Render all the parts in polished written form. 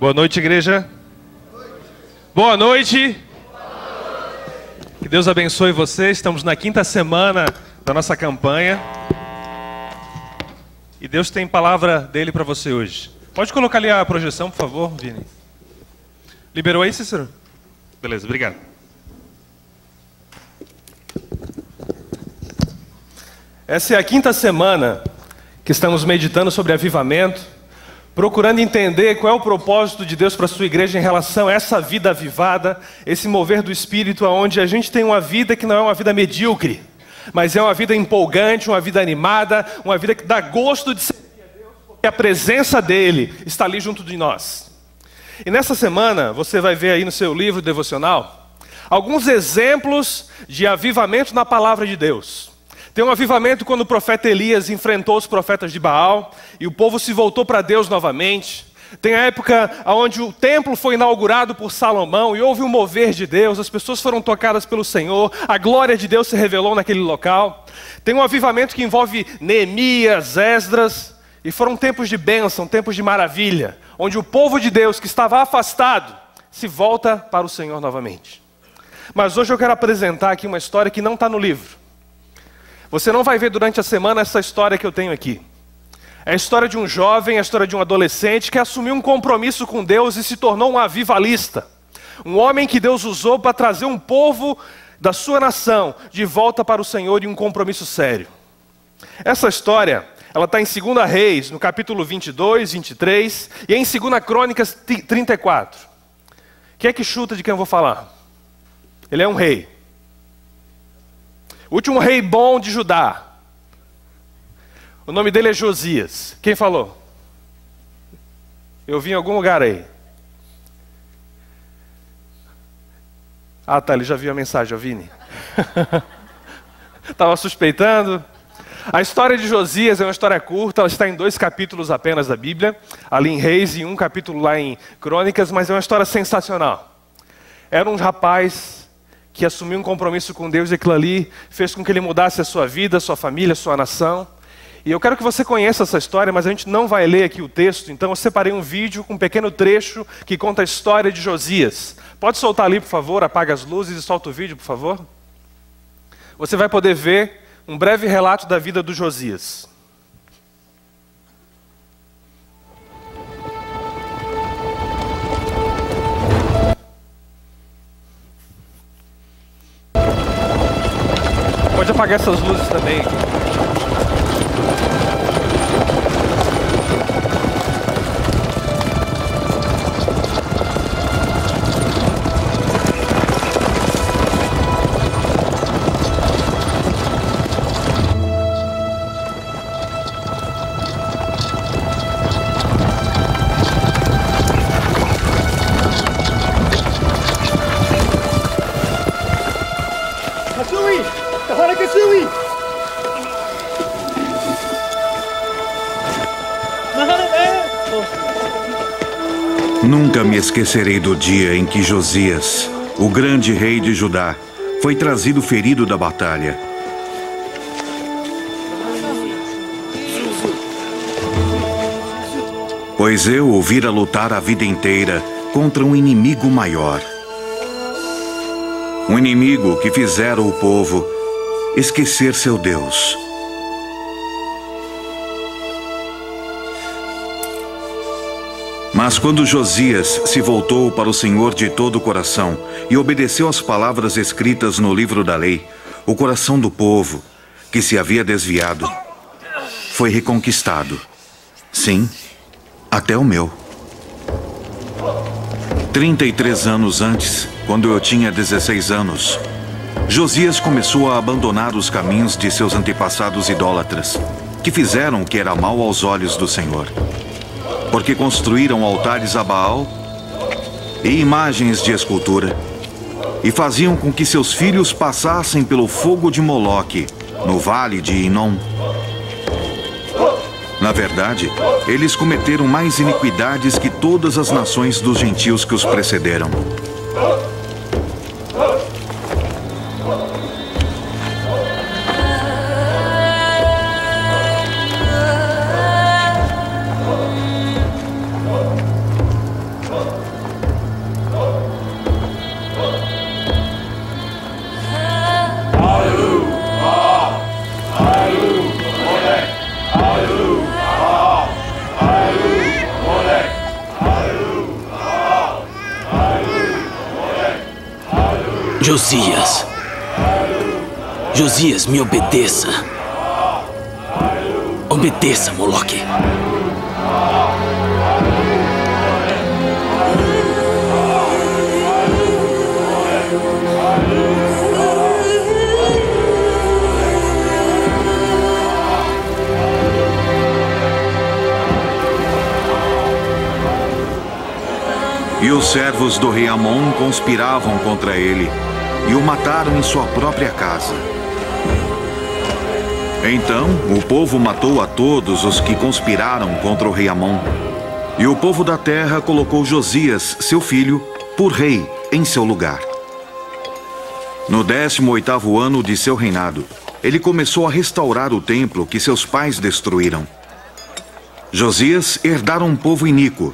Boa noite, igreja. Boa noite. Que Deus abençoe vocês. Estamos na 5ª semana da nossa campanha. E Deus tem palavra dele para você hoje. Pode colocar ali a projeção, por favor, Vini. Liberou aí, Cícero? Beleza, obrigado. Essa é a 5ª semana que estamos meditando sobre avivamento, procurando entender qual é o propósito de Deus para a sua igreja em relação a essa vida avivada, esse mover do Espírito, onde a gente tem uma vida que não é uma vida medíocre, mas é uma vida empolgante, uma vida animada, uma vida que dá gosto de servir a Deus, porque a presença dEle está ali junto de nós. E nessa semana, você vai ver aí no seu livro devocional, alguns exemplos de avivamento na palavra de Deus. Tem um avivamento quando o profeta Elias enfrentou os profetas de Baal e o povo se voltou para Deus novamente. Tem a época onde o templo foi inaugurado por Salomão e houve um mover de Deus, as pessoas foram tocadas pelo Senhor, a glória de Deus se revelou naquele local. Tem um avivamento que envolve Neemias, Esdras, e foram tempos de bênção, tempos de maravilha, onde o povo de Deus que estava afastado se volta para o Senhor novamente. Mas hoje eu quero apresentar aqui uma história que não está no livro. Você não vai ver durante a semana essa história que eu tenho aqui. É a história de um jovem, a história de um adolescente que assumiu um compromisso com Deus e se tornou um avivalista. Um homem que Deus usou para trazer um povo da sua nação de volta para o Senhor em um compromisso sério. Essa história, ela está em 2 Reis, no capítulo 22, 23, e em 2 Crônicas 34. Quem é que chuta de quem eu vou falar? Ele é um rei. O último rei bom de Judá. O nome dele é Josias. Quem falou? Eu vi em algum lugar aí. Ah, tá, ele já viu a mensagem, Vini. Estava suspeitando. A história de Josias é uma história curta, ela está em 2 capítulos apenas da Bíblia, ali em Reis e 1 capítulo lá em Crônicas, mas é uma história sensacional. Era um rapaz que assumiu um compromisso com Deus e aquilo ali fez com que ele mudasse a sua vida, a sua família, a sua nação. E eu quero que você conheça essa história, mas a gente não vai ler aqui o texto, então eu separei um vídeo com um pequeno trecho que conta a história de Josias. Pode soltar ali, por favor, apaga as luzes e solta o vídeo, por favor. Você vai poder ver um breve relato da vida do Josias. Pode apagar essas luzes também. Nunca me esquecerei do dia em que Josias, o grande rei de Judá, foi trazido ferido da batalha. Pois eu o vira lutar a vida inteira contra um inimigo maior. Um inimigo que fizera o povo esquecer seu Deus. Mas quando Josias se voltou para o Senhor de todo o coração e obedeceu às palavras escritas no livro da lei, o coração do povo, que se havia desviado, foi reconquistado. Sim, até o meu. 33 anos antes, quando eu tinha 16 anos, Josias começou a abandonar os caminhos de seus antepassados idólatras, que fizeram o que era mal aos olhos do Senhor. Porque construíram altares a Baal e imagens de escultura, e faziam com que seus filhos passassem pelo fogo de Moloque, no vale de Inom. Na verdade, eles cometeram mais iniquidades que todas as nações dos gentios que os precederam. Josias. Josias, me obedeça. Obedeça, Moloque. E os servos do rei Amon conspiravam contra ele e o mataram em sua própria casa. Então o povo matou a todos os que conspiraram contra o rei Amon. E o povo da terra colocou Josias, seu filho, por rei em seu lugar. No 18º ano de seu reinado, ele começou a restaurar o templo que seus pais destruíram. Josias herdara um povo iníquo.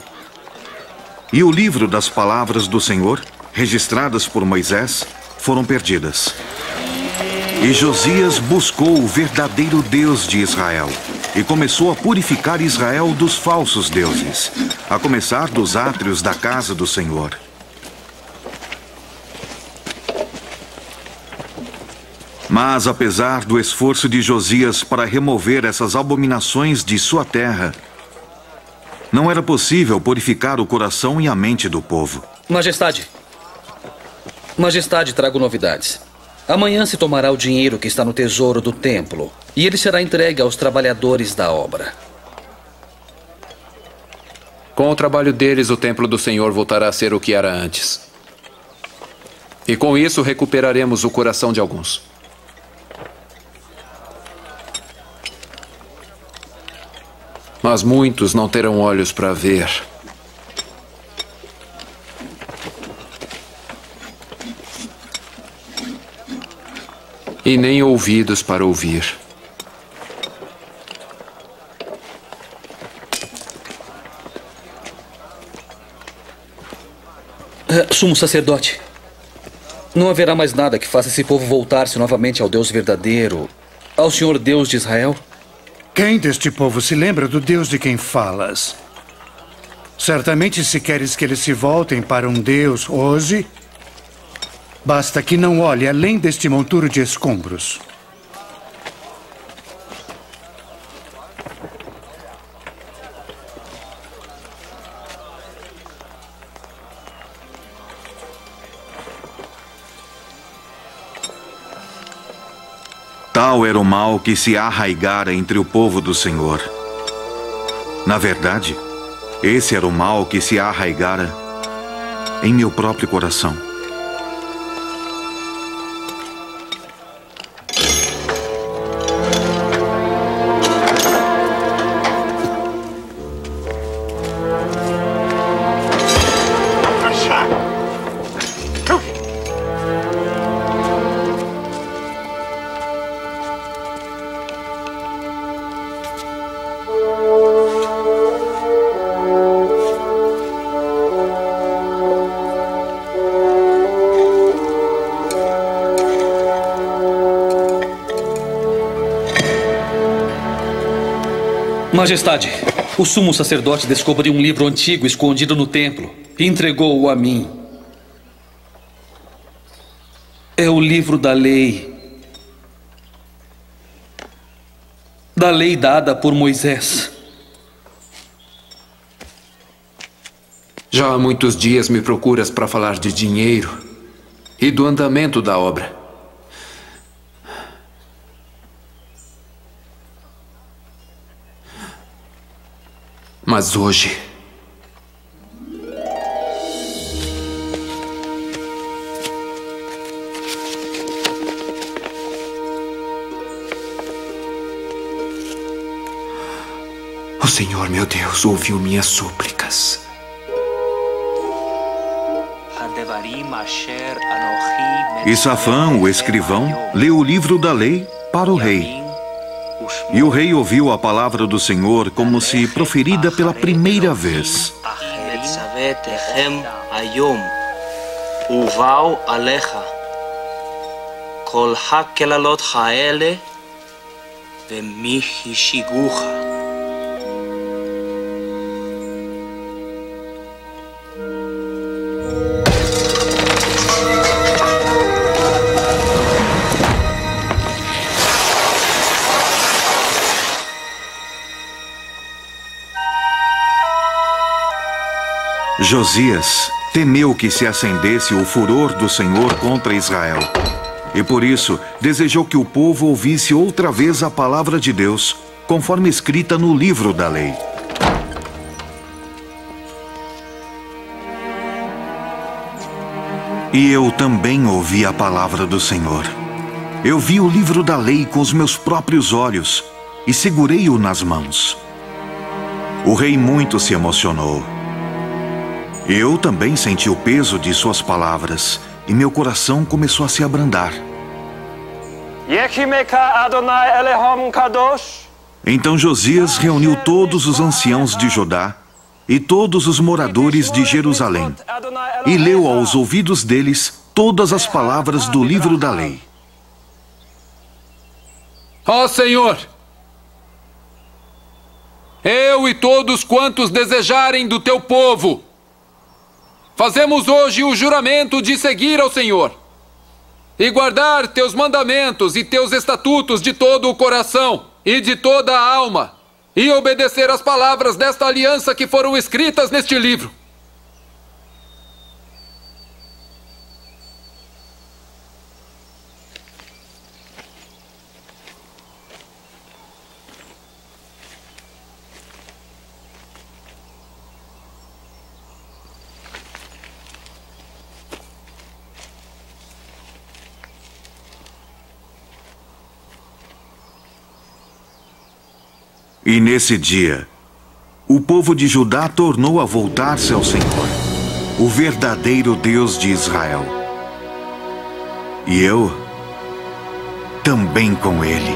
E o livro das palavras do Senhor, registradas por Moisés, foram perdidas. E Josias buscou o verdadeiro Deus de Israel e começou a purificar Israel dos falsos deuses, a começar dos átrios da casa do Senhor. Mas apesar do esforço de Josias para remover essas abominações de sua terra, não era possível purificar o coração e a mente do povo. Majestade. Majestade, trago novidades. Amanhã se tomará o dinheiro que está no tesouro do templo e ele será entregue aos trabalhadores da obra. Com o trabalho deles, o templo do Senhor voltará a ser o que era antes. E com isso recuperaremos o coração de alguns. Mas muitos não terão olhos para ver. E nem ouvidos para ouvir. Sumo sacerdote, não haverá mais nada que faça esse povo voltar-se novamente ao Deus verdadeiro, ao Senhor Deus de Israel? Quem deste povo se lembra do Deus de quem falas? Certamente, se queres que eles se voltem para um Deus hoje, basta que não olhe além deste monturo de escombros. Tal era o mal que se arraigara entre o povo do Senhor. Na verdade, esse era o mal que se arraigara em meu próprio coração. Majestade, o sumo sacerdote descobriu um livro antigo escondido no templo e entregou-o a mim. É o livro da lei. Da lei dada por Moisés. Já há muitos dias me procuras para falar de dinheiro e do andamento da obra. Mas hoje, o Senhor, meu Deus, ouviu minhas súplicas. E Safã, o escrivão, leu o livro da lei para o rei. E o rei ouviu a palavra do Senhor como se proferida pela primeira vez. Josias temeu que se acendesse o furor do Senhor contra Israel. E por isso desejou que o povo ouvisse outra vez a palavra de Deus, conforme escrita no livro da lei. E eu também ouvi a palavra do Senhor. Eu vi o livro da lei com os meus próprios olhos e segurei-o nas mãos. O rei muito se emocionou. Eu também senti o peso de suas palavras e meu coração começou a se abrandar. Então Josias reuniu todos os anciãos de Judá e todos os moradores de Jerusalém e leu aos ouvidos deles todas as palavras do livro da lei. Ó Senhor, eu e todos quantos desejarem do teu povo, fazemos hoje o juramento de seguir ao Senhor e guardar teus mandamentos e teus estatutos de todo o coração e de toda a alma e obedecer às palavras desta aliança que foram escritas neste livro. E nesse dia, o povo de Judá tornou a voltar-se ao Senhor, o verdadeiro Deus de Israel. E eu também com ele.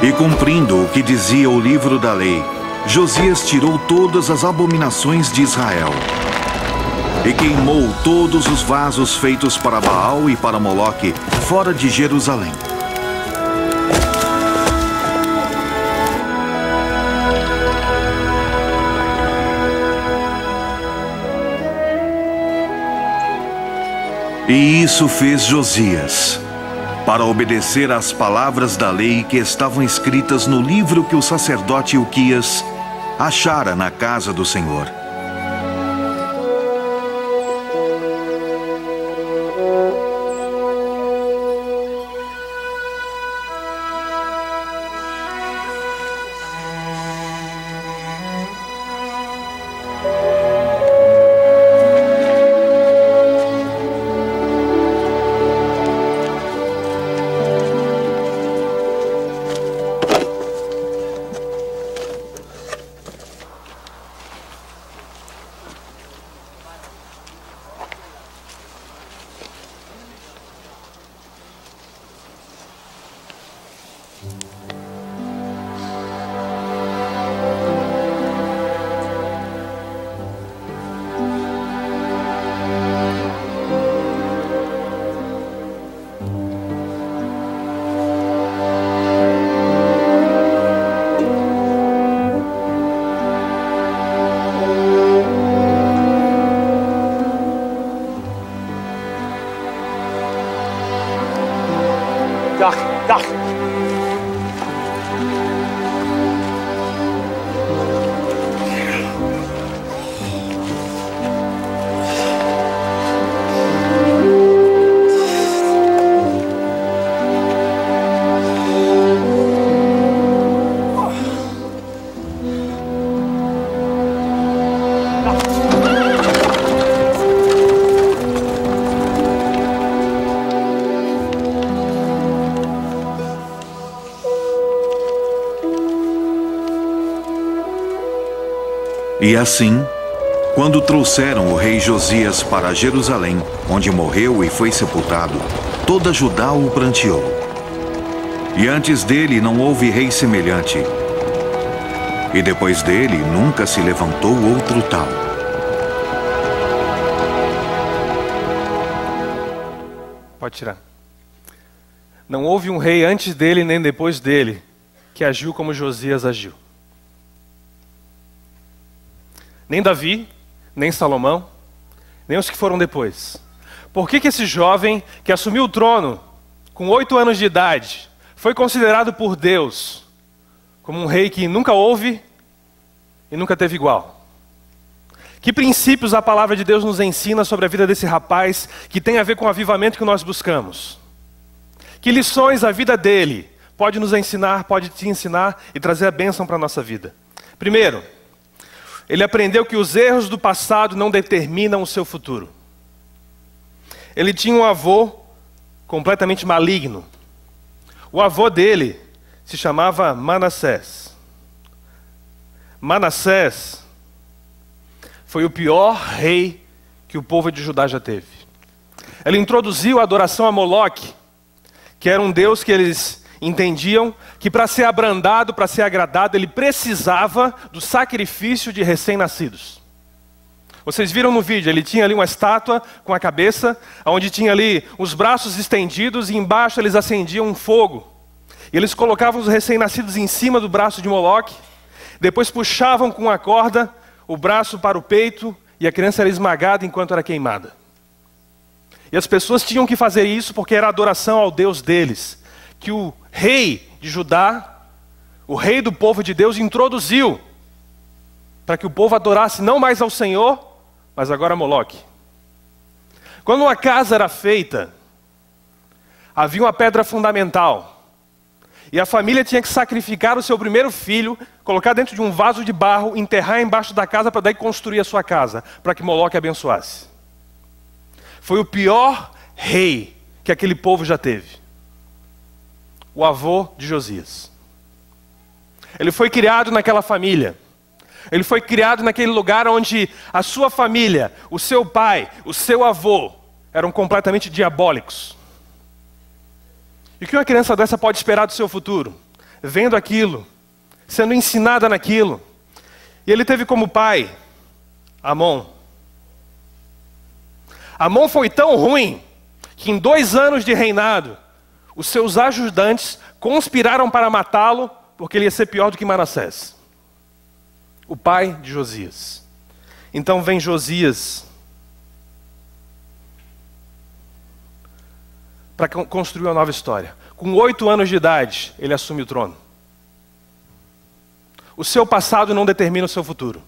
E cumprindo o que dizia o livro da lei, Josias tirou todas as abominações de Israel e queimou todos os vasos feitos para Baal e para Moloque fora de Jerusalém. E isso fez Josias, para obedecer às palavras da lei que estavam escritas no livro que o sacerdote Ilquias achara na casa do Senhor. E assim, quando trouxeram o rei Josias para Jerusalém, onde morreu e foi sepultado, toda Judá o pranteou. E antes dele não houve rei semelhante. E depois dele nunca se levantou outro tal. Pode tirar. Não houve um rei antes dele nem depois dele que agiu como Josias agiu. Nem Davi, nem Salomão, nem os que foram depois. Por que esse jovem que assumiu o trono com 8 anos de idade foi considerado por Deus como um rei que nunca houve e nunca teve igual. Que princípios a palavra de Deus nos ensina sobre a vida desse rapaz que tem a ver com o avivamento que nós buscamos? Que lições a vida dele pode nos ensinar, pode te ensinar e trazer a bênção para a nossa vida? Primeiro, ele aprendeu que os erros do passado não determinam o seu futuro. Ele tinha um avô completamente maligno. O avô dele se chamava Manassés. Manassés foi o pior rei que o povo de Judá já teve. Ele introduziu a adoração a Moloque, que era um deus que eles entendiam que para ser abrandado, para ser agradado, ele precisava do sacrifício de recém-nascidos. Vocês viram no vídeo, ele tinha ali uma estátua com a cabeça, onde tinha ali os braços estendidos e embaixo eles acendiam um fogo. E eles colocavam os recém-nascidos em cima do braço de Moloque, depois puxavam com a corda o braço para o peito e a criança era esmagada enquanto era queimada. E as pessoas tinham que fazer isso porque era adoração ao Deus deles, que o rei de Judá, o rei do povo de Deus, introduziu para que o povo adorasse não mais ao Senhor, mas agora a Moloque. Quando uma casa era feita, havia uma pedra fundamental. E a família tinha que sacrificar o seu primeiro filho, colocar dentro de um vaso de barro, enterrar embaixo da casa para daí construir a sua casa, para que Moloque abençoasse. Foi o pior rei que aquele povo já teve. O avô de Josias. Ele foi criado naquela família. Ele foi criado naquele lugar onde a sua família, o seu pai, o seu avô, eram completamente diabólicos. E o que uma criança dessa pode esperar do seu futuro? Vendo aquilo, sendo ensinada naquilo. E ele teve como pai Amon. Amon foi tão ruim que em 2 anos de reinado, os seus ajudantes conspiraram para matá-lo porque ele ia ser pior do que Manassés, o pai de Josias. Então vem Josias para construir uma nova história. Com 8 anos de idade, ele assume o trono. O seu passado não determina o seu futuro.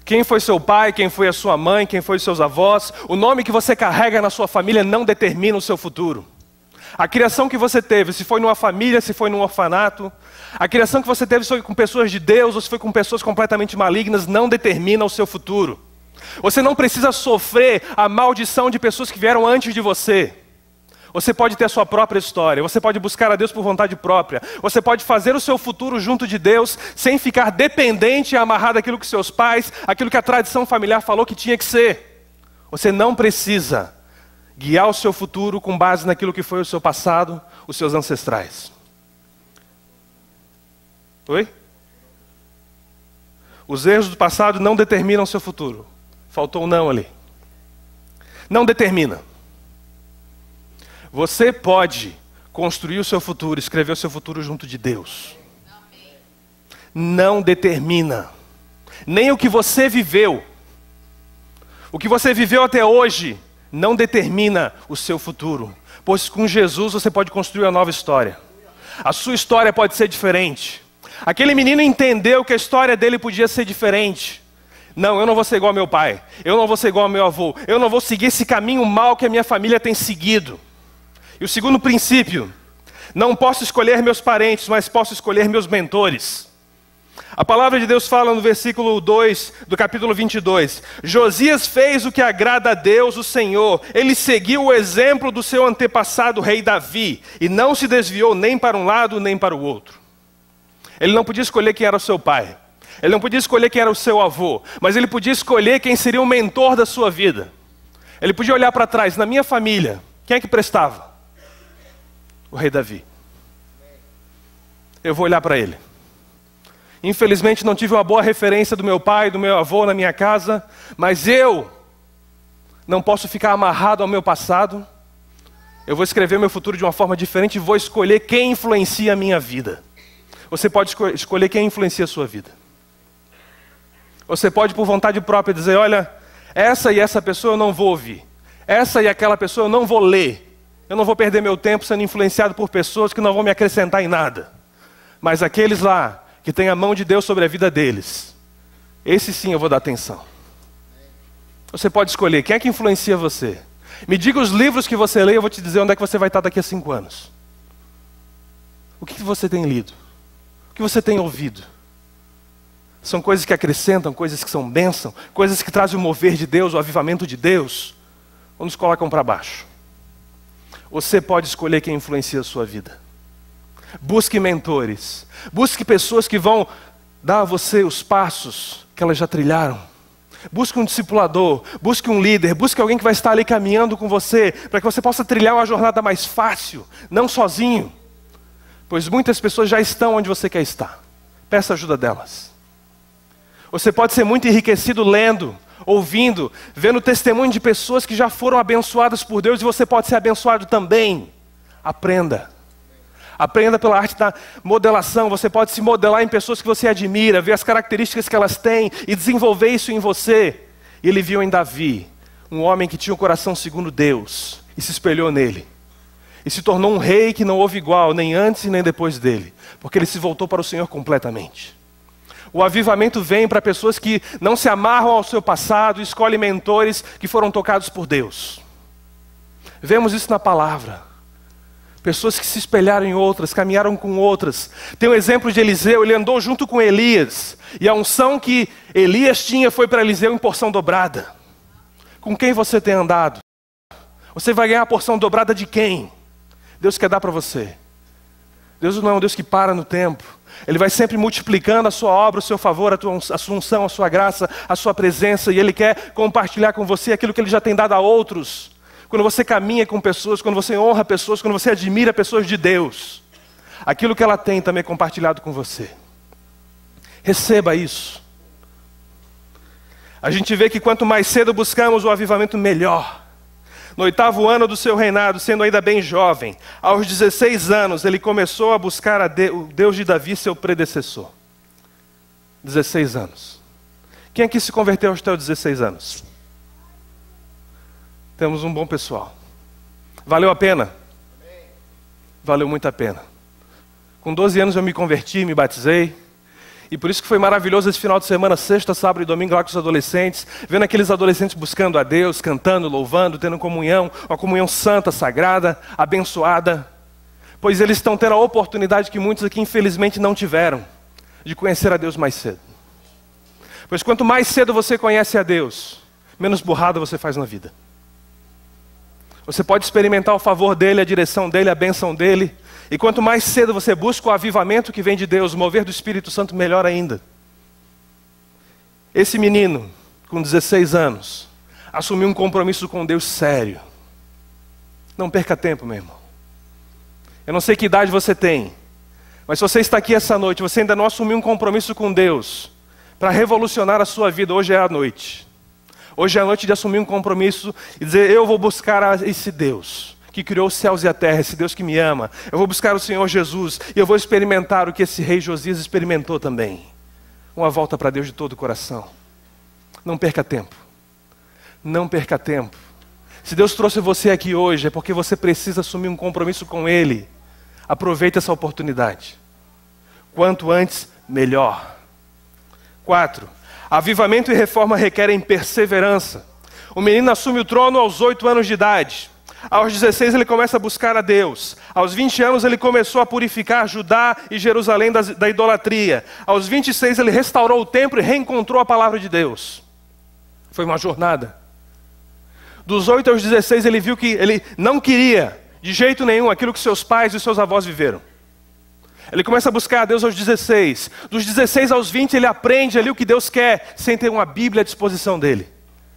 Quem foi seu pai, quem foi a sua mãe, quem foi os seus avós, o nome que você carrega na sua família não determina o seu futuro. A criação que você teve, se foi numa família, se foi num orfanato, a criação que você teve se foi com pessoas de Deus ou se foi com pessoas completamente malignas, não determina o seu futuro. Você não precisa sofrer a maldição de pessoas que vieram antes de você. Você pode ter a sua própria história, você pode buscar a Deus por vontade própria, você pode fazer o seu futuro junto de Deus, sem ficar dependente e amarrado àquilo que seus pais, aquilo que a tradição familiar falou que tinha que ser. Você não precisa guiar o seu futuro com base naquilo que foi o seu passado, os seus ancestrais. Oi? Os erros do passado não determinam o seu futuro. Faltou um não ali. Não determina. Você pode construir o seu futuro, escrever o seu futuro junto de Deus. Não determina. Nem o que você viveu. O que você viveu até hoje não determina o seu futuro. Pois com Jesus você pode construir uma nova história. A sua história pode ser diferente. Aquele menino entendeu que a história dele podia ser diferente. Não, eu não vou ser igual ao meu pai. Eu não vou ser igual ao meu avô. Eu não vou seguir esse caminho mau que a minha família tem seguido. E o segundo princípio, não posso escolher meus parentes, mas posso escolher meus mentores. A palavra de Deus fala no versículo 2 do capítulo 22. Josias fez o que agrada a Deus, o Senhor. Ele seguiu o exemplo do seu antepassado, o rei Davi, e não se desviou nem para um lado, nem para o outro. Ele não podia escolher quem era o seu pai. Ele não podia escolher quem era o seu avô. Mas ele podia escolher quem seria o mentor da sua vida. Ele podia olhar para trás. Na minha família, quem é que prestava? O rei Davi. Eu vou olhar para ele. Infelizmente não tive uma boa referência do meu pai, do meu avô na minha casa, mas eu não posso ficar amarrado ao meu passado. Eu vou escrever meu futuro de uma forma diferente e vou escolher quem influencia a minha vida. Você pode escolher quem influencia a sua vida. Você pode por vontade própria dizer, olha, essa e essa pessoa eu não vou ouvir. Essa e aquela pessoa eu não vou ler. Eu não vou perder meu tempo sendo influenciado por pessoas que não vão me acrescentar em nada. Mas aqueles lá que têm a mão de Deus sobre a vida deles, esse sim eu vou dar atenção. Você pode escolher quem é que influencia você. Me diga os livros que você lê, eu vou te dizer onde é que você vai estar daqui a 5 anos. O que você tem lido? O que você tem ouvido? São coisas que acrescentam, coisas que são bênção, coisas que trazem o mover de Deus, o avivamento de Deus, ou nos colocam para baixo? Você pode escolher quem influencia a sua vida. Busque mentores, busque pessoas que vão dar a você os passos que elas já trilharam. Busque um discipulador, busque um líder, busque alguém que vai estar ali caminhando com você, para que você possa trilhar uma jornada mais fácil, não sozinho. Pois muitas pessoas já estão onde você quer estar. Peça ajuda delas. Você pode ser muito enriquecido lendo, ouvindo, vendo testemunho de pessoas que já foram abençoadas por Deus, e você pode ser abençoado também. Aprenda. Aprenda pela arte da modelação. Você pode se modelar em pessoas que você admira, ver as características que elas têm e desenvolver isso em você. Ele viu em Davi um homem que tinha um coração segundo Deus e se espelhou nele. E se tornou um rei que não houve igual, nem antes e nem depois dele, porque ele se voltou para o Senhor completamente. O avivamento vem para pessoas que não se amarram ao seu passado e escolhem mentores que foram tocados por Deus. Vemos isso na palavra. Pessoas que se espelharam em outras, caminharam com outras. Tem o exemplo de Eliseu, ele andou junto com Elias. E a unção que Elias tinha foi para Eliseu em porção dobrada. Com quem você tem andado? Você vai ganhar a porção dobrada de quem? Deus quer dar para você. Deus não é um Deus que para no tempo. Ele vai sempre multiplicando a sua obra, o seu favor, a sua unção, a sua graça, a sua presença. E Ele quer compartilhar com você aquilo que Ele já tem dado a outros. Quando você caminha com pessoas, quando você honra pessoas, quando você admira pessoas de Deus, aquilo que ela tem também é compartilhado com você. Receba isso. A gente vê que quanto mais cedo buscamos o avivamento, melhor. No 8º ano do seu reinado, sendo ainda bem jovem, aos 16 anos, ele começou a buscar o Deus de Davi, seu predecessor. 16 anos. Quem aqui se converteu aos teus 16 anos? Temos um bom pessoal. Valeu a pena? Valeu muito a pena. Com 12 anos eu me converti, me batizei. E por isso que foi maravilhoso esse final de semana, sexta, sábado e domingo lá com os adolescentes. Vendo aqueles adolescentes buscando a Deus, cantando, louvando, tendo comunhão. Uma comunhão santa, sagrada, abençoada. Pois eles estão tendo a oportunidade que muitos aqui infelizmente não tiveram. De conhecer a Deus mais cedo. Pois quanto mais cedo você conhece a Deus, menos burrada você faz na vida. Você pode experimentar o favor dEle, a direção dEle, a bênção dEle. E quanto mais cedo você busca o avivamento que vem de Deus, o mover do Espírito Santo, melhor ainda. Esse menino, com 16 anos, assumiu um compromisso com Deus sério. Não perca tempo, meu irmão. Eu não sei que idade você tem, mas se você está aqui essa noite, você ainda não assumiu um compromisso com Deus para revolucionar a sua vida, hoje é a noite. Hoje é a noite de assumir um compromisso e dizer, eu vou buscar esse Deus que criou os céus e a terra, esse Deus que me ama. Eu vou buscar o Senhor Jesus e eu vou experimentar o que esse rei Josias experimentou também. Uma volta para Deus de todo o coração. Não perca tempo. Não perca tempo. Se Deus trouxe você aqui hoje, é porque você precisa assumir um compromisso com Ele. Aproveite essa oportunidade. Quanto antes, melhor. 4. Avivamento e reforma requerem perseverança. O menino assume o trono aos 8 anos de idade. Aos 16 ele começa a buscar a Deus. Aos 20 anos ele começou a purificar Judá e Jerusalém da idolatria. Aos 26 ele restaurou o templo e reencontrou a palavra de Deus. Foi uma jornada. Dos 8 aos 16 ele viu que ele não queria de jeito nenhum aquilo que seus pais e seus avós viveram. Ele começa a buscar a Deus aos 16. Dos 16 aos 20 ele aprende ali o que Deus quer, sem ter uma Bíblia à disposição dele.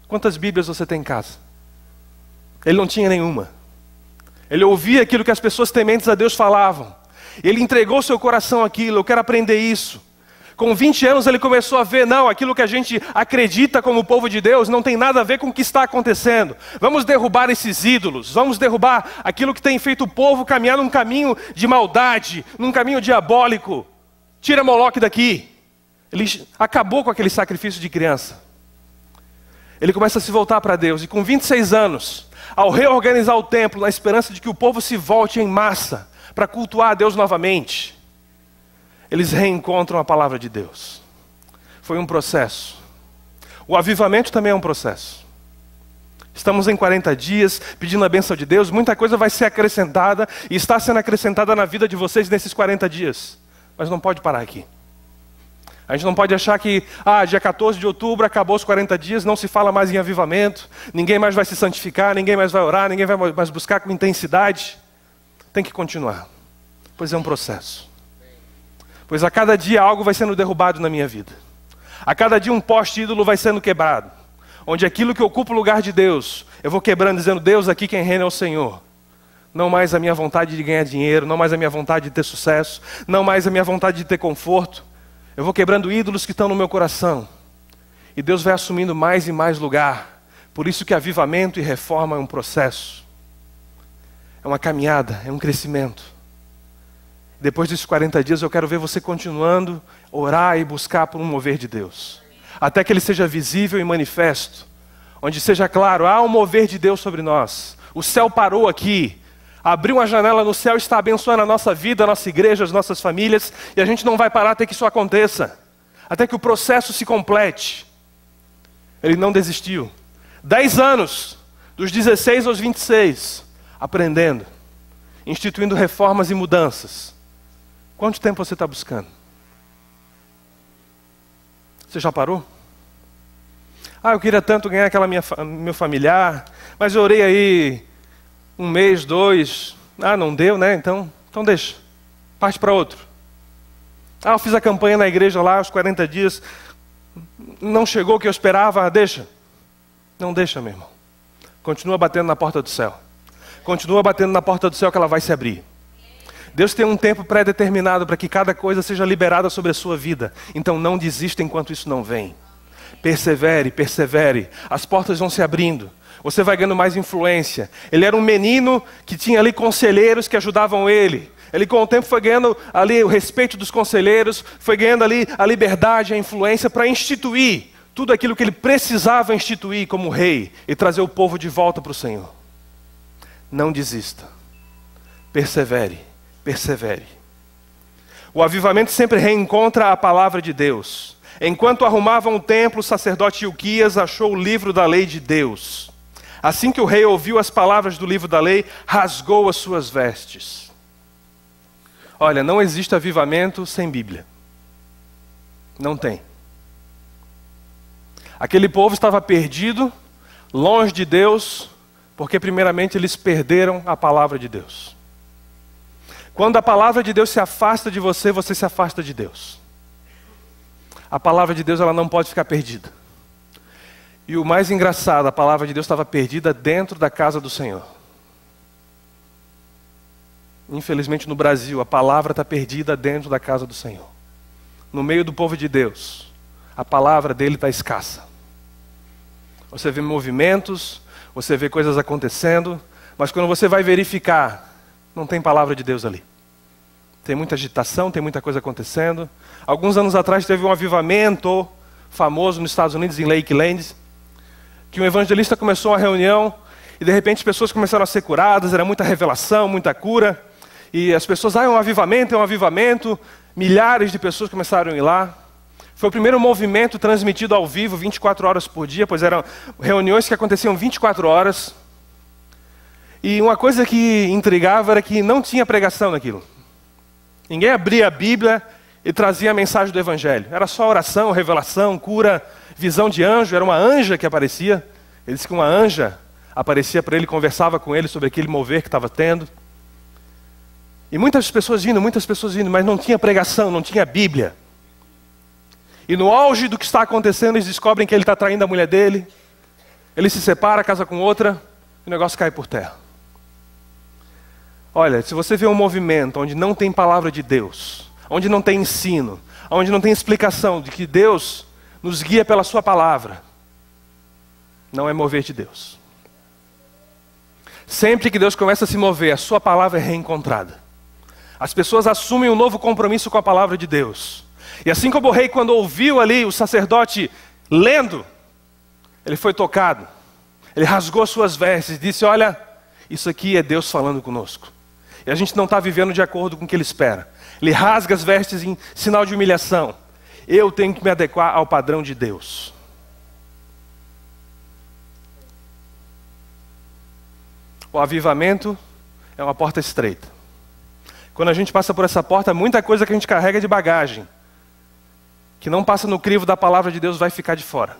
Quantas Bíblias você tem em casa? Ele não tinha nenhuma. Ele ouvia aquilo que as pessoas tementes a Deus falavam. Ele entregou seu coração àquilo, eu quero aprender isso. Com 20 anos ele começou a ver, não, aquilo que a gente acredita como povo de Deus não tem nada a ver com o que está acontecendo. Vamos derrubar esses ídolos, vamos derrubar aquilo que tem feito o povo caminhar num caminho de maldade, num caminho diabólico. Tira Moloque daqui. Ele acabou com aquele sacrifício de criança. Ele começa a se voltar para Deus e com 26 anos, ao reorganizar o templo na esperança de que o povo se volte em massa para cultuar a Deus novamente, eles reencontram a palavra de Deus. Foi um processo. O avivamento também é um processo. Estamos em 40 dias, pedindo a bênção de Deus, muita coisa vai ser acrescentada e está sendo acrescentada na vida de vocês nesses 40 dias. Mas não pode parar aqui. A gente não pode achar que, dia 14 de outubro acabou os 40 dias, não se fala mais em avivamento, ninguém mais vai se santificar, ninguém mais vai orar, ninguém vai mais buscar com intensidade. Tem que continuar, pois é um processo. Pois a cada dia algo vai sendo derrubado na minha vida. A cada dia um poste ídolo vai sendo quebrado. Onde aquilo que ocupa o lugar de Deus, eu vou quebrando dizendo, Deus, aqui quem reina é o Senhor. Não mais a minha vontade de ganhar dinheiro, não mais a minha vontade de ter sucesso, não mais a minha vontade de ter conforto. Eu vou quebrando ídolos que estão no meu coração. E Deus vai assumindo mais e mais lugar. Por isso que avivamento e reforma é um processo. É uma caminhada, é um crescimento. Depois desses 40 dias eu quero ver você continuando a orar e buscar por um mover de Deus. Até que ele seja visível e manifesto. Onde seja claro, há um mover de Deus sobre nós. O céu parou aqui. Abriu uma janela no céu e está abençoando a nossa vida, a nossa igreja, as nossas famílias. E a gente não vai parar até que isso aconteça. Até que o processo se complete. Ele não desistiu. 10 anos, dos 16 aos 26, aprendendo. Instituindo reformas e mudanças. Quanto tempo você está buscando? Você já parou? Eu queria tanto ganhar aquela meu familiar, mas eu orei aí 1 mês, 2, não deu, né? Então deixa, parte para outro. Eu fiz a campanha na igreja lá, os 40 dias, não chegou o que eu esperava, deixa. Não deixa, meu irmão. Continua batendo na porta do céu. Continua batendo na porta do céu que ela vai se abrir. Deus tem um tempo pré-determinado para que cada coisa seja liberada sobre a sua vida. Então não desista enquanto isso não vem. Persevere, persevere. As portas vão se abrindo. Você vai ganhando mais influência. Ele era um menino que tinha ali conselheiros que ajudavam ele. Ele com o tempo foi ganhando ali o respeito dos conselheiros, foi ganhando ali a liberdade, a influência para instituir tudo aquilo que ele precisava instituir como rei e trazer o povo de volta para o Senhor. Não desista. Persevere. Persevere. O avivamento sempre reencontra a palavra de Deus. Enquanto arrumavam o templo, o sacerdote Ilquias achou o livro da lei de Deus. Assim que o rei ouviu as palavras do livro da lei, rasgou as suas vestes. Olha, não existe avivamento sem Bíblia. Não tem. Aquele povo estava perdido, longe de Deus, porque primeiramente eles perderam a palavra de Deus. Quando a palavra de Deus se afasta de você, você se afasta de Deus. A palavra de Deus ela não pode ficar perdida. E o mais engraçado, a palavra de Deus estava perdida dentro da casa do Senhor. Infelizmente no Brasil, a palavra está perdida dentro da casa do Senhor. No meio do povo de Deus, a palavra dele está escassa. Você vê movimentos, você vê coisas acontecendo, mas quando você vai verificar, não tem palavra de Deus ali. Tem muita agitação, tem muita coisa acontecendo. Alguns anos atrás teve um avivamento famoso nos Estados Unidos, em Lakeland, que um evangelista começou uma reunião e de repente as pessoas começaram a ser curadas, era muita revelação, muita cura. E as pessoas, é um avivamento. Milhares de pessoas começaram a ir lá. Foi o primeiro movimento transmitido ao vivo 24 horas por dia, pois eram reuniões que aconteciam 24 horas. E uma coisa que intrigava era que não tinha pregação naquilo. Ninguém abria a Bíblia e trazia a mensagem do Evangelho. Era só oração, revelação, cura, visão de anjo. Era uma anja que aparecia. Ele disse que uma anja aparecia para ele, conversava com ele sobre aquele mover que estava tendo. E muitas pessoas vindo, mas não tinha pregação, não tinha Bíblia. E no auge do que está acontecendo, eles descobrem que ele está traindo a mulher dele. Ele se separa, casa com outra, e o negócio cai por terra. Olha, se você vê um movimento onde não tem palavra de Deus, onde não tem ensino, onde não tem explicação de que Deus nos guia pela sua palavra, não é mover de Deus. Sempre que Deus começa a se mover, a sua palavra é reencontrada. As pessoas assumem um novo compromisso com a palavra de Deus. E assim como o rei, quando ouviu ali o sacerdote lendo, ele foi tocado. Ele rasgou suas vestes e disse, olha, isso aqui é Deus falando conosco. E a gente não está vivendo de acordo com o que ele espera. Ele rasga as vestes em sinal de humilhação. Eu tenho que me adequar ao padrão de Deus. O avivamento é uma porta estreita. Quando a gente passa por essa porta, muita coisa que a gente carrega de bagagem, que não passa no crivo da palavra de Deus, vai ficar de fora.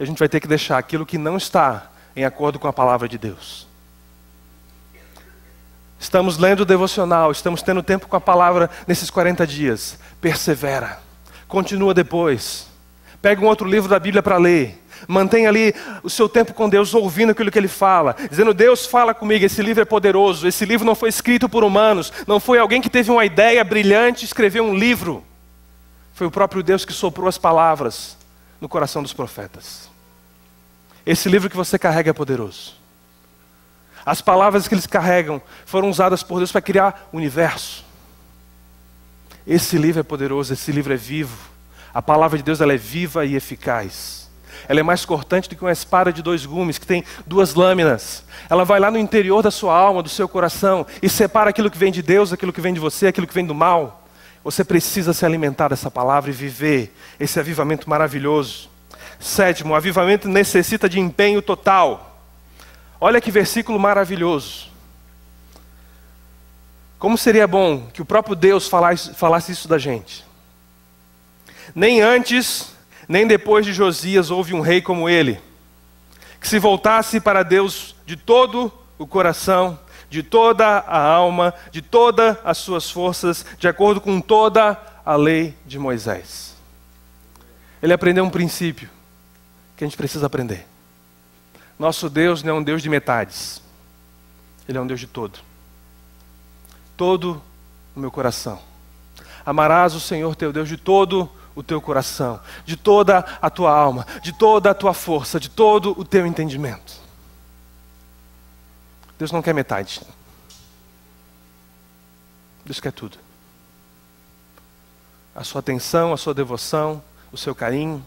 E a gente vai ter que deixar aquilo que não está em acordo com a palavra de Deus. Estamos lendo o devocional, estamos tendo tempo com a palavra nesses 40 dias. Persevera. Continua depois. Pega um outro livro da Bíblia para ler. Mantenha ali o seu tempo com Deus, ouvindo aquilo que Ele fala. Dizendo, Deus fala comigo, esse livro é poderoso. Esse livro não foi escrito por humanos. Não foi alguém que teve uma ideia brilhante e escreveu um livro. Foi o próprio Deus que soprou as palavras no coração dos profetas. Esse livro que você carrega é poderoso. As palavras que eles carregam foram usadas por Deus para criar o universo. Esse livro é poderoso, esse livro é vivo. A palavra de Deus, ela é viva e eficaz. Ela é mais cortante do que uma espada de 2 gumes, que tem 2 lâminas. Ela vai lá no interior da sua alma, do seu coração, e separa aquilo que vem de Deus, aquilo que vem de você, aquilo que vem do mal. Você precisa se alimentar dessa palavra e viver esse avivamento maravilhoso. 7, o avivamento necessita de empenho total. Olha que versículo maravilhoso. Como seria bom que o próprio Deus falasse isso da gente. Nem antes, nem depois de Josias houve um rei como ele, que se voltasse para Deus de todo o coração, de toda a alma, de todas as suas forças, de acordo com toda a lei de Moisés. Ele aprendeu um princípio que a gente precisa aprender. Nosso Deus não é um Deus de metades. Ele é um Deus de todo. Todo o meu coração. Amarás o Senhor teu Deus de todo o teu coração, de toda a tua alma, de toda a tua força, de todo o teu entendimento. Deus não quer metade. Deus quer tudo. A sua atenção, a sua devoção, o seu carinho,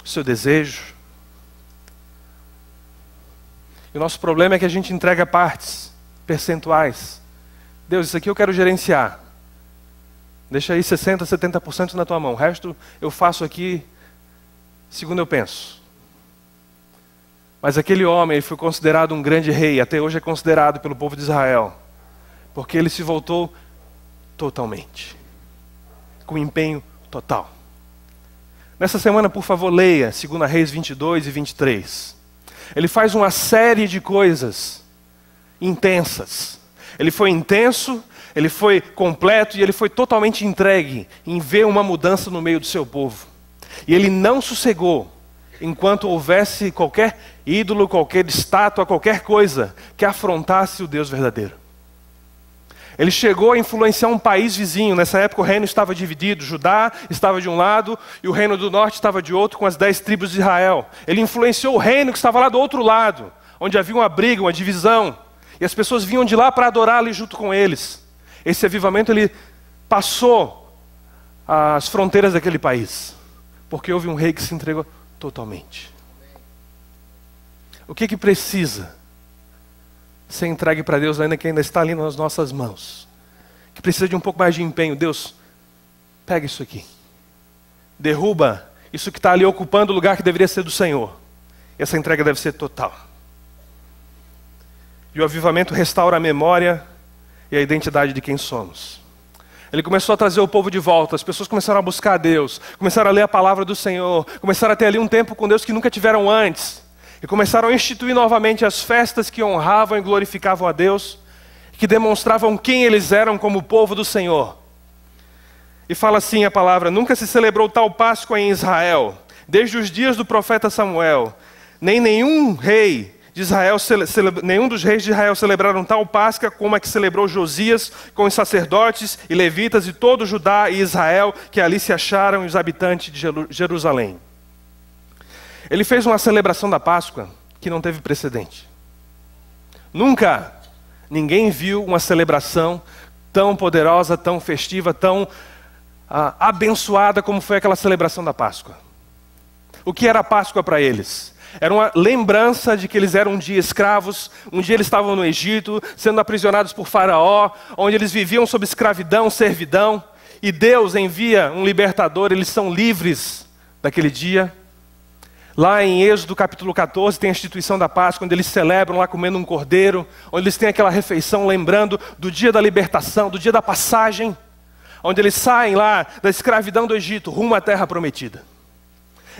o seu desejo. E o nosso problema é que a gente entrega partes, percentuais. Deus, isso aqui eu quero gerenciar. Deixa aí 60%, 70% na tua mão. O resto eu faço aqui segundo eu penso. Mas aquele homem foi considerado um grande rei, até hoje é considerado pelo povo de Israel, porque ele se voltou totalmente, com empenho total. Nessa semana, por favor, leia 2 Reis 22 e 23. Ele faz uma série de coisas intensas. Ele foi intenso, ele foi completo e ele foi totalmente entregue em ver uma mudança no meio do seu povo. E ele não sossegou enquanto houvesse qualquer ídolo, qualquer estátua, qualquer coisa que afrontasse o Deus verdadeiro. Ele chegou a influenciar um país vizinho. Nessa época o reino estava dividido. Judá estava de um lado e o reino do norte estava de outro, com as 10 tribos de Israel. Ele influenciou o reino que estava lá do outro lado, onde havia uma briga, uma divisão. E as pessoas vinham de lá para adorar ali junto com eles. Esse avivamento ele passou as fronteiras daquele país, porque houve um rei que se entregou totalmente. O que precisa ser entregue para Deus, ainda que ainda está ali nas nossas mãos? Que precisa de um pouco mais de empenho. Deus, pega isso aqui. Derruba isso que está ali ocupando o lugar que deveria ser do Senhor. Essa entrega deve ser total. E o avivamento restaura a memória e a identidade de quem somos. Ele começou a trazer o povo de volta. As pessoas começaram a buscar a Deus, começaram a ler a palavra do Senhor, começaram a ter ali um tempo com Deus que nunca tiveram antes. E começaram a instituir novamente as festas que honravam e glorificavam a Deus, que demonstravam quem eles eram como povo do Senhor. E fala assim a palavra: nunca se celebrou tal Páscoa em Israel, desde os dias do profeta Samuel. Nenhum dos reis de Israel celebraram tal Páscoa como a que celebrou Josias com os sacerdotes e levitas e todo Judá e Israel que ali se acharam, e os habitantes de Jerusalém. Ele fez uma celebração da Páscoa que não teve precedente. Nunca ninguém viu uma celebração tão poderosa, tão festiva, tão abençoada como foi aquela celebração da Páscoa. O que era a Páscoa para eles? Era uma lembrança de que eles eram um dia escravos, um dia eles estavam no Egito, sendo aprisionados por Faraó, onde eles viviam sob escravidão, servidão, e Deus envia um libertador, eles são livres daquele dia. Lá em Êxodo capítulo 14 tem a instituição da Páscoa, onde eles celebram lá comendo um cordeiro, onde eles têm aquela refeição lembrando do dia da libertação, do dia da passagem, onde eles saem lá da escravidão do Egito rumo à terra prometida.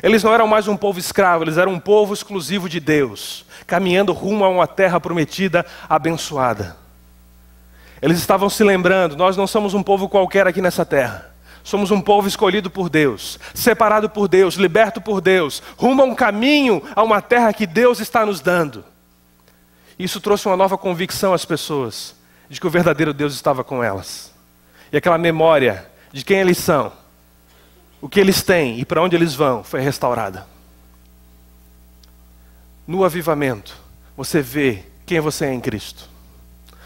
Eles não eram mais um povo escravo, eles eram um povo exclusivo de Deus, caminhando rumo a uma terra prometida abençoada. Eles estavam se lembrando, nós não somos um povo qualquer aqui nessa terra. Somos um povo escolhido por Deus, separado por Deus, liberto por Deus, rumo a um caminho, a uma terra que Deus está nos dando. Isso trouxe uma nova convicção às pessoas, de que o verdadeiro Deus estava com elas. E aquela memória de quem eles são, o que eles têm e para onde eles vão, foi restaurada. No avivamento, você vê quem você é em Cristo.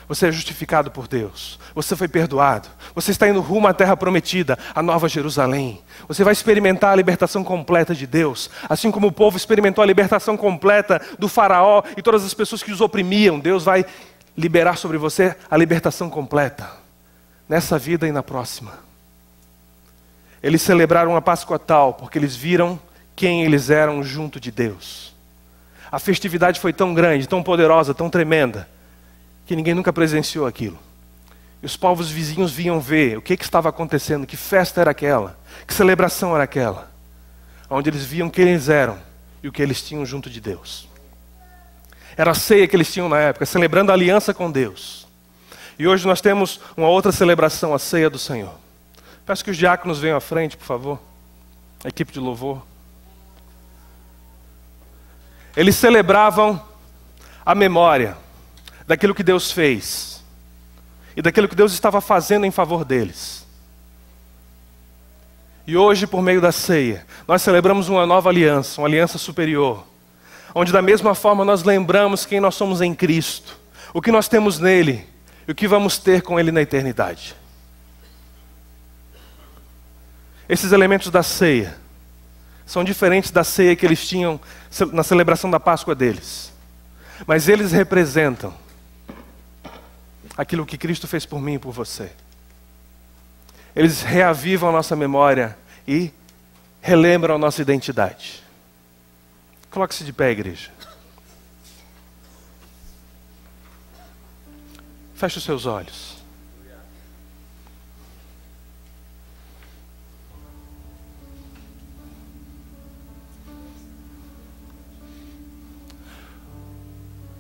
Você é justificado por Deus. Você foi perdoado. Você está indo rumo à terra prometida, a Nova Jerusalém. Você vai experimentar a libertação completa de Deus. Assim como o povo experimentou a libertação completa do Faraó e todas as pessoas que os oprimiam. Deus vai liberar sobre você a libertação completa. Nessa vida e na próxima. Eles celebraram a Páscoa tal porque eles viram quem eles eram junto de Deus. A festividade foi tão grande, tão poderosa, tão tremenda, que ninguém nunca presenciou aquilo. E os povos vizinhos vinham ver o que estava acontecendo, que festa era aquela, que celebração era aquela, onde eles viam quem eles eram e o que eles tinham junto de Deus. Era a ceia que eles tinham na época, celebrando a aliança com Deus. E hoje nós temos uma outra celebração, a ceia do Senhor. Peço que os diáconos venham à frente, por favor. A equipe de louvor. Eles celebravam a memória daquilo que Deus fez e daquilo que Deus estava fazendo em favor deles. E hoje, por meio da ceia, nós celebramos uma nova aliança, uma aliança superior, onde da mesma forma nós lembramos quem nós somos em Cristo, o que nós temos nele e o que vamos ter com ele na eternidade. Esses elementos da ceia são diferentes da ceia que eles tinham na celebração da Páscoa deles, mas eles representam aquilo que Cristo fez por mim e por você. Eles reavivam a nossa memória e relembram a nossa identidade. Coloque-se de pé, igreja. Feche os seus olhos.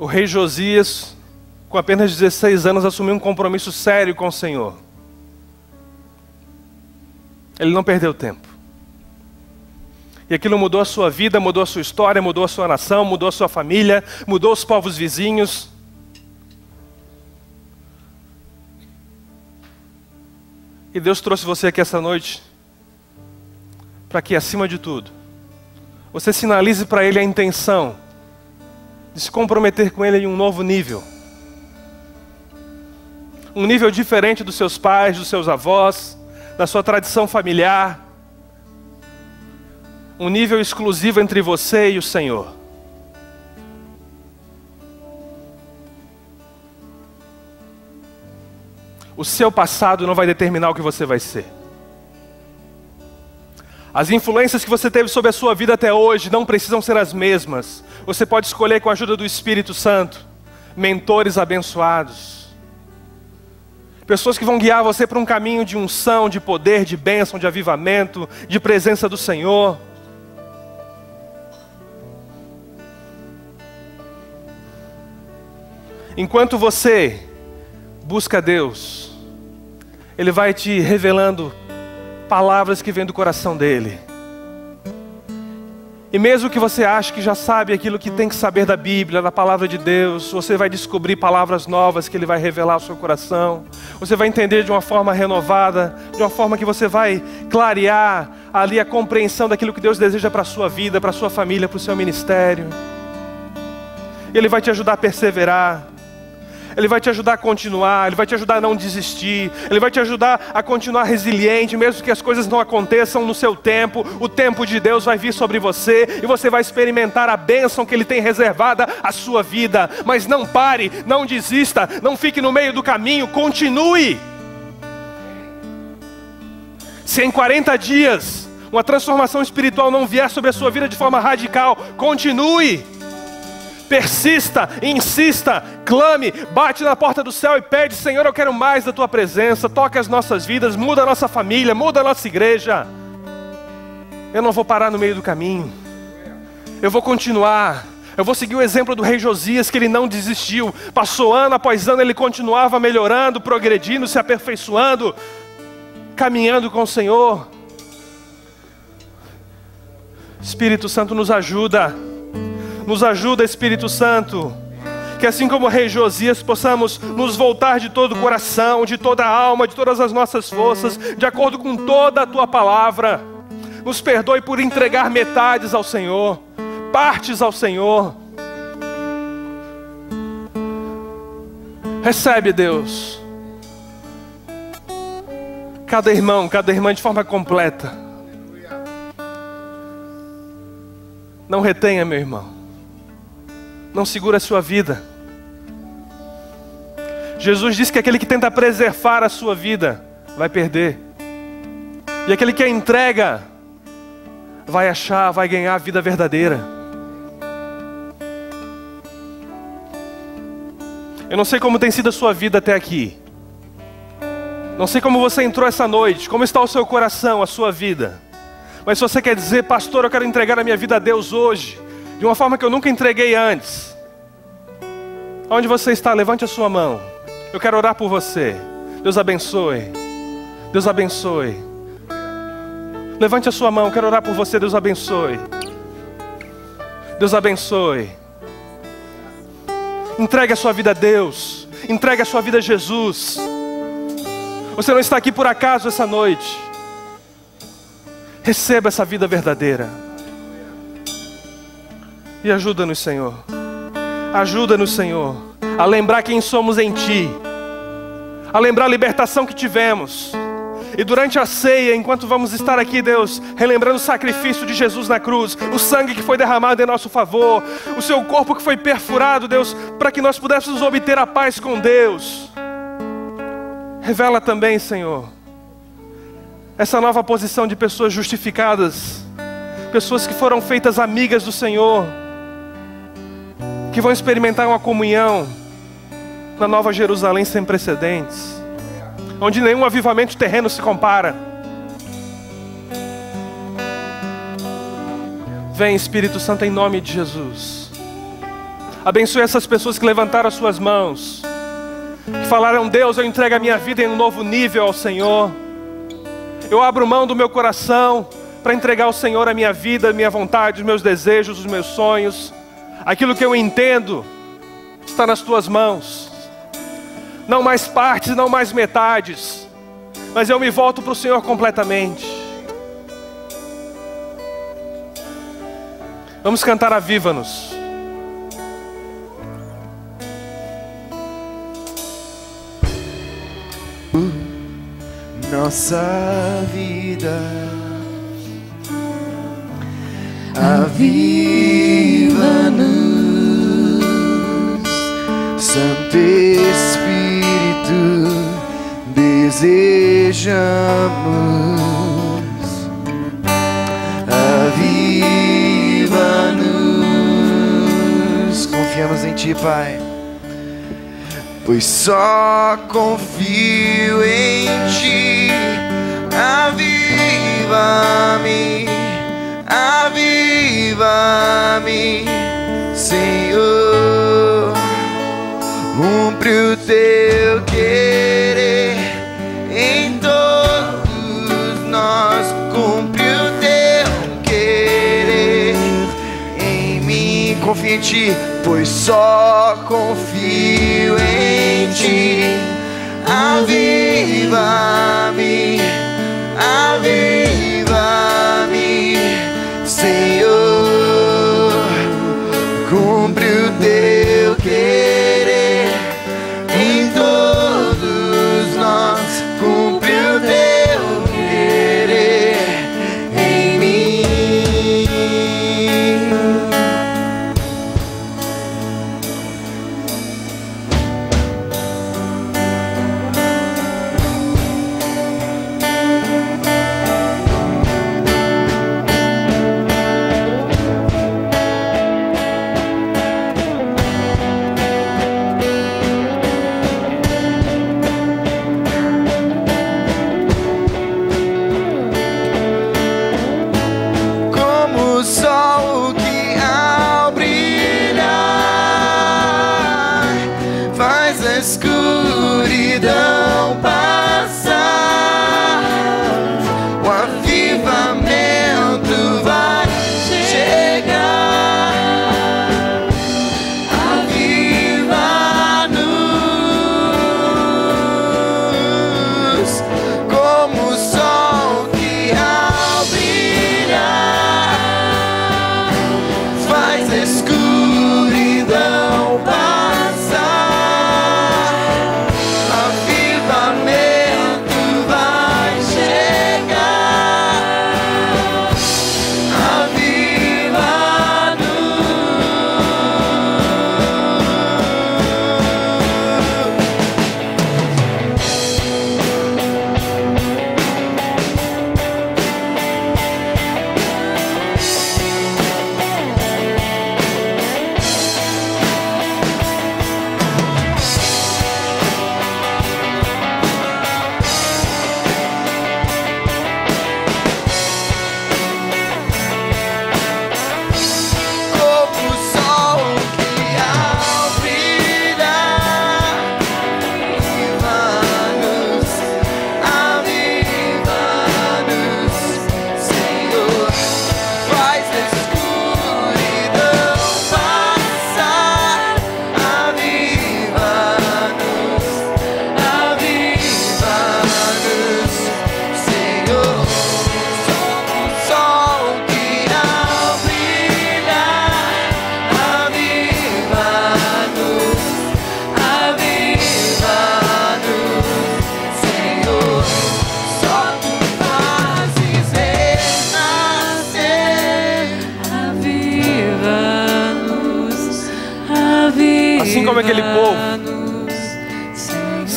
O rei Josias, com apenas 16 anos, assumiu um compromisso sério com o Senhor. Ele não perdeu tempo. E aquilo mudou a sua vida, mudou a sua história, mudou a sua nação, mudou a sua família, mudou os povos vizinhos. E Deus trouxe você aqui essa noite para que, acima de tudo, você sinalize para Ele a intenção de se comprometer com Ele em um novo nível. Um nível diferente dos seus pais, dos seus avós, da sua tradição familiar. Um nível exclusivo entre você e o Senhor. O seu passado não vai determinar o que você vai ser. As influências que você teve sobre a sua vida até hoje não precisam ser as mesmas. Você pode escolher, com a ajuda do Espírito Santo, mentores abençoados. Pessoas que vão guiar você para um caminho de unção, de poder, de bênção, de avivamento, de presença do Senhor. Enquanto você busca Deus, Ele vai te revelando palavras que vêm do coração dEle. E mesmo que você ache que já sabe aquilo que tem que saber da Bíblia, da palavra de Deus, você vai descobrir palavras novas que Ele vai revelar ao seu coração. Você vai entender de uma forma renovada, de uma forma que você vai clarear ali a compreensão daquilo que Deus deseja para a sua vida, para a sua família, para o seu ministério. E Ele vai te ajudar a perseverar. Ele vai te ajudar a continuar, Ele vai te ajudar a não desistir, Ele vai te ajudar a continuar resiliente, mesmo que as coisas não aconteçam no seu tempo. O tempo de Deus vai vir sobre você e você vai experimentar a bênção que Ele tem reservada à sua vida. Mas não pare, não desista, não fique no meio do caminho, continue. Se em 40 dias uma transformação espiritual não vier sobre a sua vida de forma radical, continue. Persista, insista, clame, bate na porta do céu e pede: Senhor, eu quero mais da Tua presença, toca as nossas vidas, muda a nossa família, muda a nossa igreja. Eu não vou parar no meio do caminho, eu vou continuar, eu vou seguir o exemplo do rei Josias, que ele não desistiu. Passou ano após ano, ele continuava melhorando, progredindo, se aperfeiçoando, caminhando com o Senhor. Espírito Santo, nos ajuda, Espírito Santo, que assim como o rei Josias, possamos nos voltar de todo o coração, de toda a alma, de todas as nossas forças, de acordo com toda a Tua palavra. Nos perdoe por entregar metades ao Senhor, partes ao Senhor. Recebe, Deus, cada irmão, cada irmã de forma completa. Não retenha, meu irmão. Não segura a sua vida. Jesus disse que aquele que tenta preservar a sua vida vai perder. E aquele que a entrega vai achar, vai ganhar a vida verdadeira. Eu não sei como tem sido a sua vida até aqui. Não sei como você entrou essa noite, como está o seu coração, a sua vida. Mas se você quer dizer: pastor, eu quero entregar a minha vida a Deus hoje, de uma forma que eu nunca entreguei antes. Onde você está? Levante a sua mão. Eu quero orar por você. Deus abençoe. Deus abençoe. Levante a sua mão. Eu quero orar por você. Deus abençoe. Deus abençoe. Entregue a sua vida a Deus. Entregue a sua vida a Jesus. Você não está aqui por acaso essa noite. Receba essa vida verdadeira. E ajuda-nos, Senhor. Ajuda-nos, Senhor, a lembrar quem somos em Ti, a lembrar a libertação que tivemos. E durante a ceia, enquanto vamos estar aqui, Deus, relembrando o sacrifício de Jesus na cruz, o sangue que foi derramado em nosso favor, o Seu corpo que foi perfurado, Deus, para que nós pudéssemos obter a paz com Deus. Revela também, Senhor, essa nova posição de pessoas justificadas, pessoas que foram feitas amigas do Senhor, que vão experimentar uma comunhão na Nova Jerusalém sem precedentes, onde nenhum avivamento terreno se compara. Vem, Espírito Santo, em nome de Jesus. Abençoe essas pessoas que levantaram as suas mãos, que falaram: Deus, eu entrego a minha vida em um novo nível ao Senhor. Eu abro mão do meu coração para entregar ao Senhor a minha vida, a minha vontade, os meus desejos, os meus sonhos. Aquilo que eu entendo está nas Tuas mãos. Não mais partes, não mais metades, mas eu me volto para o Senhor completamente. Vamos cantar Aviva-nos. Nossa vida, aviva-nos, Santo Espírito, desejamos, aviva-nos, confiamos em Ti, Pai, pois só confio em Ti. Aviva-me, aviva-me, Senhor, cumpre o Teu querer em todos nós, cumpre o Teu querer em mim. Confio em Ti, pois só confio em Ti. Aviva-me, aviva-me, Senhor, cumpre o Teu querer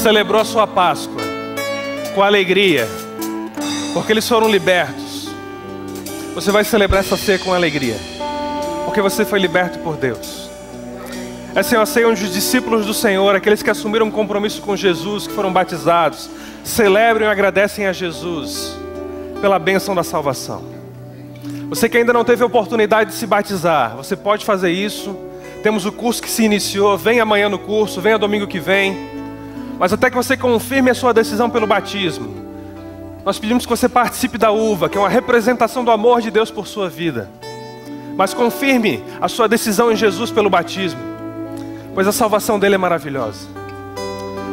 celebrou a sua Páscoa com alegria, porque eles foram libertos. Você vai celebrar essa ceia com alegria, porque você foi liberto por Deus. Essa é uma ceia onde os discípulos do Senhor, aqueles que assumiram um compromisso com Jesus, que foram batizados, celebram e agradecem a Jesus pela bênção da salvação. Você que ainda não teve a oportunidade de se batizar, você pode fazer isso. Temos o curso que se iniciou, vem amanhã no curso, venha domingo que vem. Mas até que você confirme a sua decisão pelo batismo, nós pedimos que você participe da uva, que é uma representação do amor de Deus por sua vida. Mas confirme a sua decisão em Jesus pelo batismo, pois a salvação dele é maravilhosa.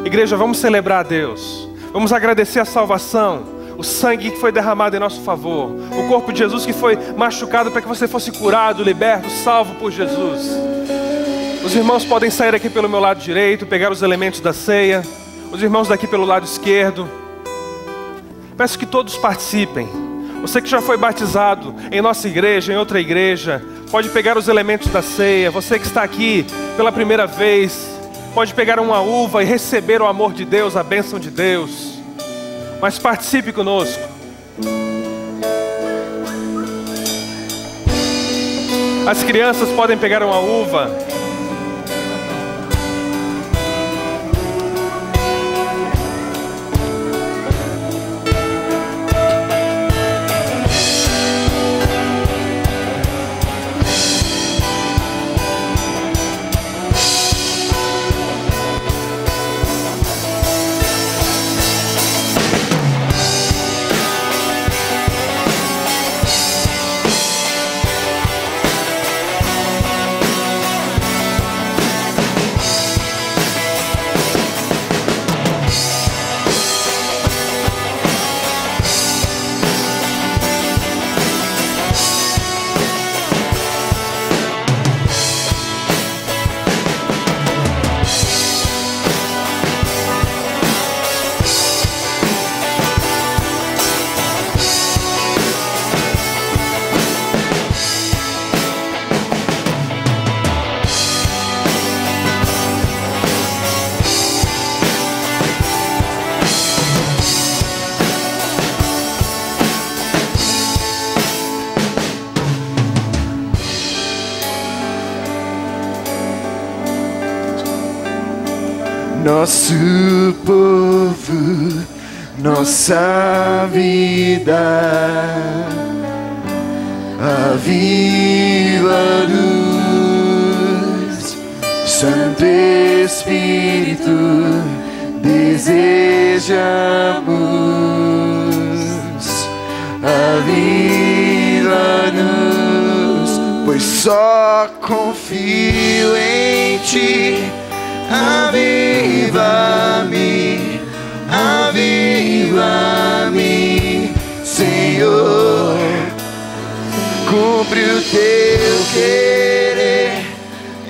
Igreja, vamos celebrar a Deus. Vamos agradecer a salvação, o sangue que foi derramado em nosso favor, o corpo de Jesus que foi machucado para que você fosse curado, liberto, salvo por Jesus. Os irmãos podem sair aqui pelo meu lado direito, pegar os elementos da ceia. Os irmãos daqui pelo lado esquerdo. Peço que todos participem. Você que já foi batizado em nossa igreja, em outra igreja, pode pegar os elementos da ceia. Você que está aqui pela primeira vez, pode pegar uma uva e receber o amor de Deus, a bênção de Deus. Mas participe conosco. As crianças podem pegar uma uva. Nosso povo, nossa vida, a viva luz, Santo Espírito, desejamos a viva luz, pois só confio em Ti. Aviva-me, aviva-me, Senhor. Cumpre o Teu querer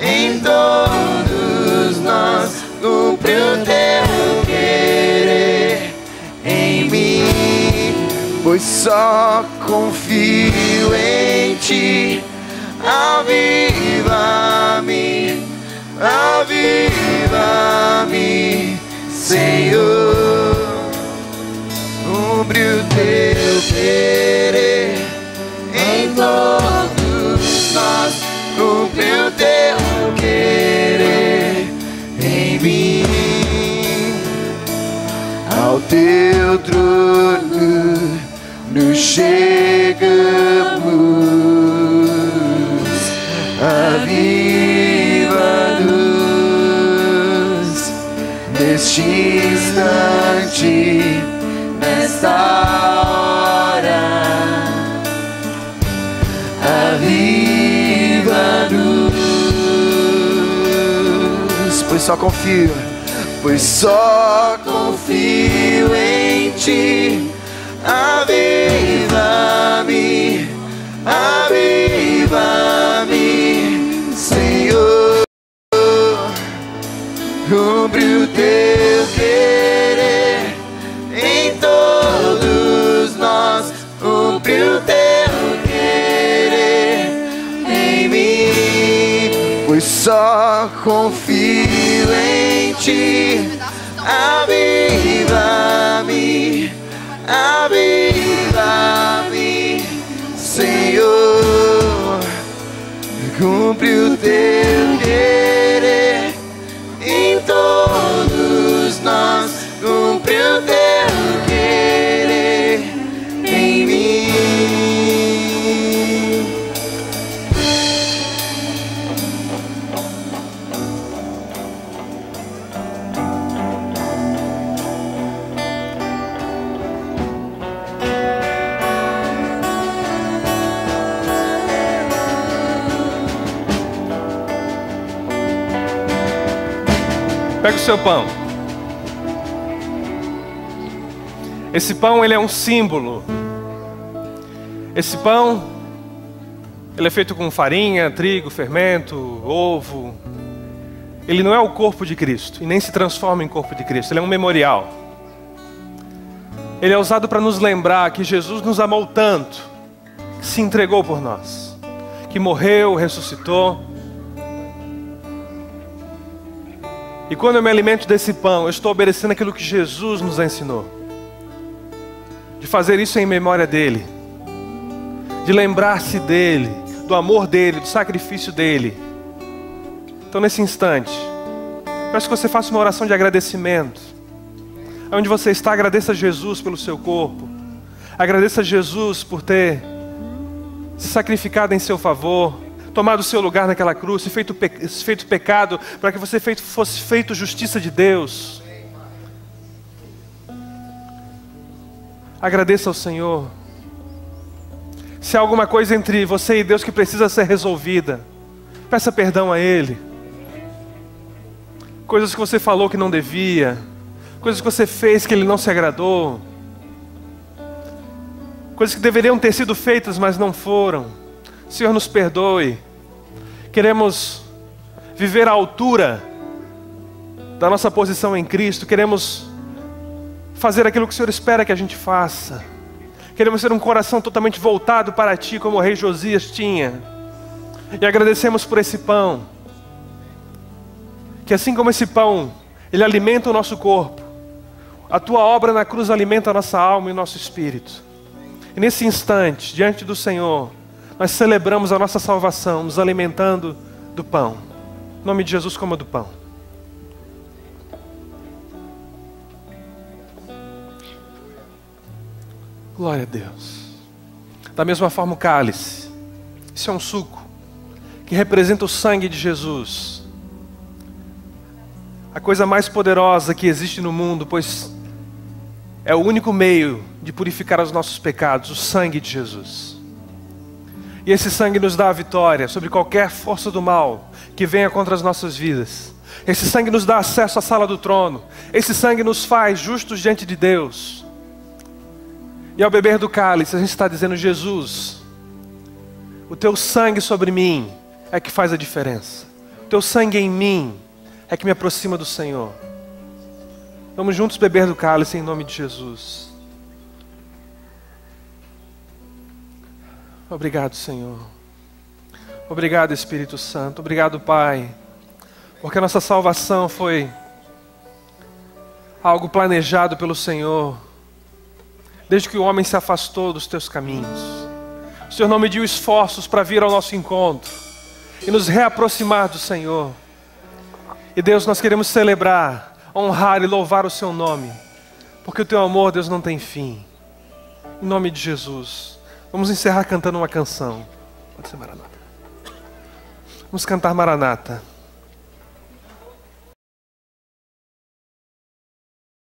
em todos nós. Cumpre o Teu querer em mim, pois só confio em Ti. Aviva-me, aviva-me, Senhor. Cumpre o Teu querer em todos nós. Cumpre o Teu querer em mim. Ao Teu trono nos chegamos. Aviva luz neste instante, nesta hora. Aviva luz, pois só confio em Ti. Aviva-me, aviva-me, Senhor. Cumpre o Teu querer em todos nós. Cumpre o Teu querer em mim, pois só confio em Ti. Aviva-me, aviva-me, Senhor. Cumpre o teu querer em todos nós. Cumpre o teu querer em mim. Pega o seu pão. Esse pão, ele é um símbolo. Esse pão, ele é feito com farinha, trigo, fermento, ovo. Ele não é o corpo de Cristo e nem se transforma em corpo de Cristo. Ele é um memorial. Ele é usado para nos lembrar que Jesus nos amou tanto, que se entregou por nós, que morreu, ressuscitou. E quando eu me alimento desse pão, eu estou obedecendo aquilo que Jesus nos ensinou. De fazer isso em memória dele. De lembrar-se dele, do amor dele, do sacrifício dele. Então nesse instante, peço que você faça uma oração de agradecimento. Onde você está, agradeça a Jesus pelo seu corpo. Agradeça a Jesus por ter se sacrificado em seu favor. Tomado o seu lugar naquela cruz, feito pecado, para que você fosse feito justiça de Deus. Agradeça ao Senhor. Se há alguma coisa entre você e Deus que precisa ser resolvida, peça perdão a Ele. Coisas que você falou que não devia, coisas que você fez que Ele não se agradou, coisas que deveriam ter sido feitas, mas não foram. Senhor, nos perdoe. Queremos viver à altura da nossa posição em Cristo. Queremos fazer aquilo que o Senhor espera que a gente faça. Queremos ter um coração totalmente voltado para Ti, como o rei Josias tinha. E agradecemos por esse pão. Que assim como esse pão, ele alimenta o nosso corpo, a Tua obra na cruz alimenta a nossa alma e o nosso espírito. E nesse instante, diante do Senhor, nós celebramos a nossa salvação, nos alimentando do pão. Em nome de Jesus, coma do pão. Glória a Deus. Da mesma forma o cálice. Isso é um suco que representa o sangue de Jesus. A coisa mais poderosa que existe no mundo, pois é o único meio de purificar os nossos pecados, o sangue de Jesus. E esse sangue nos dá a vitória sobre qualquer força do mal que venha contra as nossas vidas. Esse sangue nos dá acesso à sala do trono. Esse sangue nos faz justos diante de Deus. E ao beber do cálice, a gente está dizendo: Jesus, o Teu sangue sobre mim é que faz a diferença. O Teu sangue em mim é que me aproxima do Senhor. Vamos juntos beber do cálice em nome de Jesus. Obrigado, Senhor. Obrigado, Espírito Santo. Obrigado, Pai, porque a nossa salvação foi algo planejado pelo Senhor, desde que o homem se afastou dos Teus caminhos. O Senhor não mediu esforços para vir ao nosso encontro e nos reaproximar do Senhor. E Deus, nós queremos celebrar, honrar e louvar o Seu nome, porque o Teu amor, Deus, não tem fim. Em nome de Jesus. Vamos encerrar cantando uma canção. Pode ser Maranata. Vamos cantar Maranata.